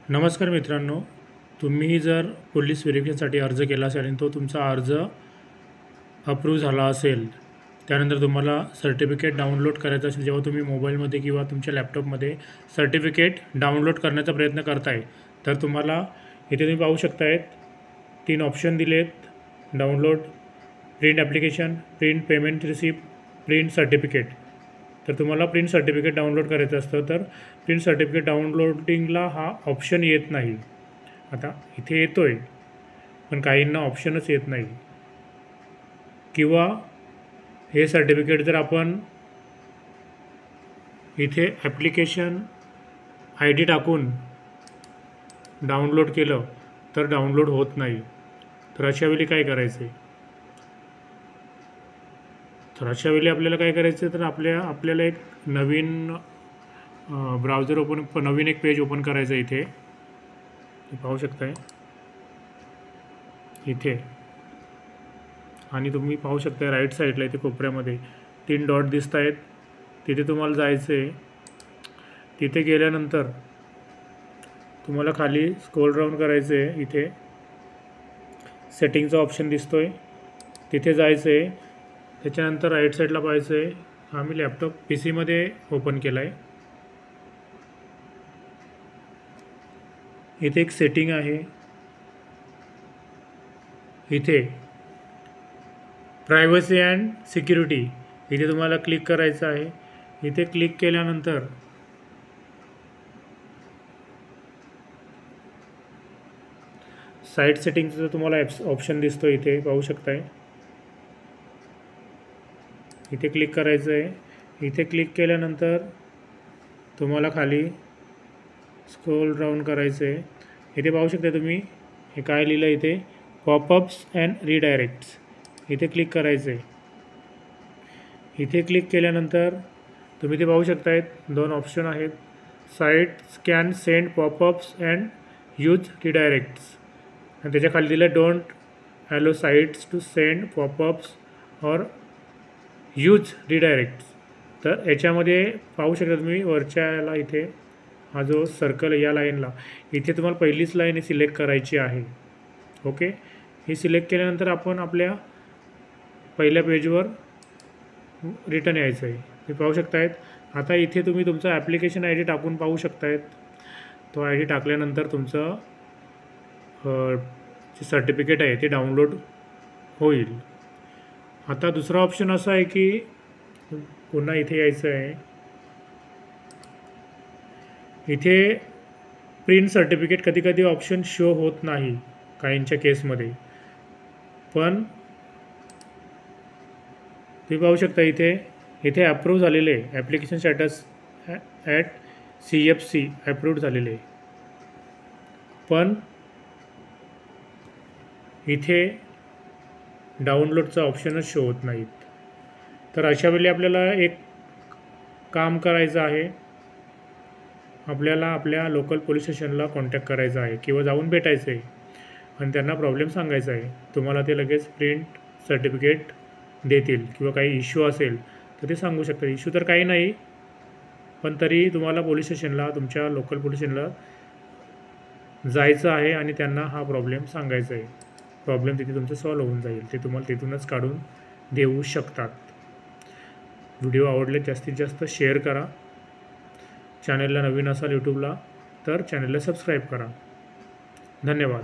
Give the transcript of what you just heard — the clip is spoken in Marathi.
नमस्कार मित्रांनो, तुम्ही जर पोलीस व्हेरिफिकेशनसाठी अर्ज केला असेल आणि तो तुमचा अर्ज अप्रूव्ह झाला असेल, त्यानंतर तुम्हाला सर्टिफिकेट डाउनलोड करायचं असेल, जेव्हा तुम्ही मोबाईलमध्ये किंवा तुमच्या लॅपटॉपमध्ये सर्टिफिकेट डाउनलोड करण्याचा प्रयत्न करताय, तर तुम्हाला इथे तुम्ही पाहू शकताय 3 ऑप्शन दिलेत. Download, print application, print payment receipt, print certificate. तर तुम्हाला प्रिंट सर्टिफिकेट डाउनलोड करायचं असतं, तर प्रिंट सर्टिफिकेट डाउनलोडिंगला हा ऑप्शन येत नाही. आता इथे येतो आहे, पण काहींना ऑप्शनच येत नाही. किंवा हे सर्टिफिकेट जर आपण इथे ॲप्लिकेशन ID टाकून डाउनलोड केलं तर डाउनलोड होत नाही. तर अशावेळी काय करायचं आहे? तर अशावेळी आपल्याला काय करायचं आहे, तर आपल्याला एक नवीन ब्राउझर नवीन एक पेज ओपन करायचं आहे. इथे पाहू शकताय इथे, आणि तुम्ही पाहू शकता राईट साईडला इथे कोपऱ्यामध्ये 3 डॉट दिसत आहेत. तिथे तुम्हाला जायचं आहे. तिथे गेल्यानंतर तुम्हाला खाली स्क्रोल डाऊन करायचं आहे. इथे सेटिंगचा ऑप्शन दिसतो आहे, तिथे जायचं आहे. त्याच्यानंतर राईट साईडला पाहायचं आहे. हा मी लॅपटॉप PC ओपन केला आहे. इथे एक सेटिंग आहे. इथे प्रायव्हसी अँड सिक्युरिटी इथे तुम्हाला क्लिक करायचं आहे. इथे क्लिक केल्यानंतर साईट सेटिंगचं तुम्हाला ऑप्शन दिसतो, इथे पाहू शकताय. इथे क्लिक करायचं आहे. इथे क्लिक केल्यानंतर तुम्हाला खाली स्क्रोल डाऊन करायचं आहे. इथे पाहू शकता तुम्ही हे काय लिहिलं इथे, पॉपअप्स अँड रिडायरेक्ट्स. इथे क्लिक करायचं आहे. इथे क्लिक केल्यानंतर तुम्ही ते पाहू शकताय 2 ऑप्शन आहेत, sites can send popups and use redirects. आणि त्याच्या खाली दिलं don't allow sites to send popups or use redirects. तर याच्यामध्ये पाहू शकता तुम्ही वरच्या याला इथे हा जो सर्कल या लाईनला इथे तुम्हाला पहिलीच लाईन सिलेक्ट करायची आहे. ओके, ही सिलेक्ट केल्यानंतर आपण आपल्या पहिल्या पेजवर रिटर्न यायचं आहे. हे पाहू शकतायत. आता इथे तुम्ही तुमचा ॲप्लिकेशन ID टाकून पाहू शकतायत. तो ID टाकल्यानंतर तुमचं जे सर्टिफिकेट आहे ते डाउनलोड होईल. आता दुसरा ऑप्शन असा आहे की पुन्हा इथे यायचं आहे. इथे प्रिंट सर्टिफिकेट कधी ऑप्शन शो होत नाही काहींच्या केसमध्ये, पण तुम्ही पाहू शकता इथे अप्रूव्ह झालेले आहे. Application status at CFC approved झालेले आहे, पण इथे डाउनलोडचा ऑप्शनच शो होत नाहीत. तर अशावेळी आपल्याला एक काम करायचं आहे. आपल्याला आपल्या लोकल पोलीस स्टेशनला कॉन्टॅक्ट करायचा आहे किंवा जाऊन भेटायचं आहे आणि त्यांना प्रॉब्लेम सांगायचा आहे. तुम्हाला ते लगेच प्रिंट सर्टिफिकेट देतील किंवा काही इश्यू असेल तर ते सांगू शकतात. इश्यू तर काही नाही, पण तरी तुम्हाला पोलीस स्टेशनला, तुमच्या लोकल पोलीस स्टेशनला जायचं आहे आणि त्यांना हा प्रॉब्लेम सांगायचा आहे. प्रॉब्लेम तिथे तुमचं सॉल्व्ह होऊन जाईल. ते तुम्हाला तिथूनच काढून देऊ शकतात. व्हिडिओ आवडले जास्तीत जास्त शेअर करा. चॅनलला नवीन असाल यूट्यूबला तर चॅनलला सबस्क्राईब करा. धन्यवाद.